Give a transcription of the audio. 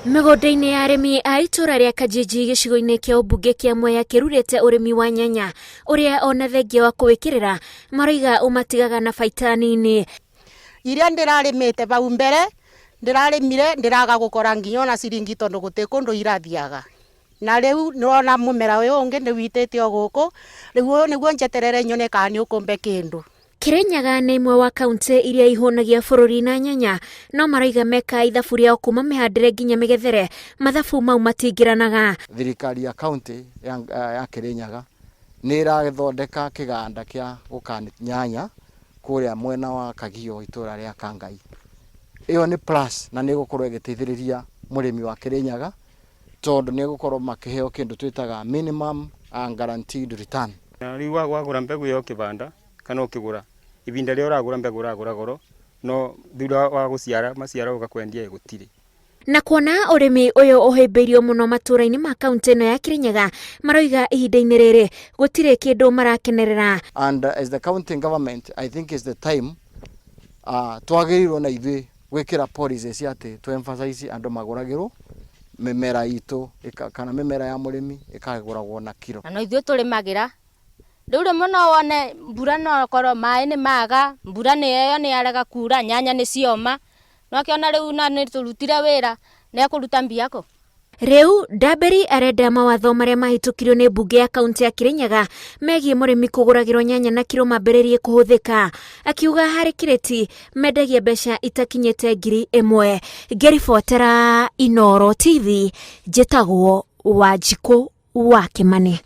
Mĩgũnda-inĩ ya arĩmi a itũra rĩa Kajiji gĩcigo-inĩ kĩa ũmbunge kĩa Mwea kĩrurĩte ũrĩmi wa nyanya ũrĩa ona thengia wa kũwĩkĩrĩra maraiga ũmatigaga na baita nini. Iria ndĩrarĩmĩte bau mbere ndĩrarĩmire ndĩraga gũkora nginya ona ciringi tondũ gũtĩ kũndũ irathiaga. Na rĩu nĩwona mũmera ũyũ ũngĩ nĩwitĩte o gũkũ, rĩu ũyũ nĩguo njeterere nyone kana nĩ ũkũmbe kĩndũ. Kirinyaga nĩ imwe wa kaunti iria ihũnagia bũrũri na nyanya, no maraiga meka ithabu rĩao kuma mĩhandĩre nginya mĩgethere, mathabu mau matingĩranaga. Thirikari ya kaunti ya Kirinyaga nĩ ĩrathondeka kĩganda kĩa gũkani nyanya kũrĩa mwena wa Kagio itũra rĩa Kangai. Iyo nĩ plus na nĩ gũkorwo ĩgĩteithĩrĩria mũrĩmi wa Kirinyaga tondũ nĩ gũkorwo makĩheo kĩndũ twĩtaga minimum and guaranteed return. Rĩu wagũra mbegũ ya kĩbanda kana ũkĩgũra ibinda rĩo ũragũra mbegũ ũragũra goro no thutha wa gũciara maciaro ũgakwendia gũtirĩ. Na kuona ũrĩmi ũyũ ũhĩmbĩirio mũno matũra-inĩ ma kaunti ĩno ya Kirinyaga marauga ihinda-inĩ rĩrĩ gũtirĩ kĩndũ marakenerera. And as the county government, I think is the time twagĩrĩirwo na ithuĩ gwĩkĩra policies atĩ to emphasize andũ magũragĩrwo mĩmera itũ kana mĩmera ya mũrĩmi ĩkagũragwo na kiro. Na ithuĩ tũrĩmagĩra rĩu rĩmwe no wone mbura no korwo maĩ nĩ maga, mbura nĩyo nĩyarega kura, nyanya nĩ cioma, no akĩona rĩu na nĩ tũrutire wĩra nĩ ekũruta mbia kũ. Rĩu Ndambĩri arenda mawatho marĩa mahĩtũkirio nĩ mbunge ya kaunti ya Kirinyaga megiĩ mũrĩmi kũgũragĩrwo nyanya na kiro mambĩrĩrie kũhũthĩka, akiuga harĩ kireti mendagia mbeca itakinyĩte 1,000. Ngĩribotera Inooro TV, njĩtagwo Wanjikũ wa Kimani.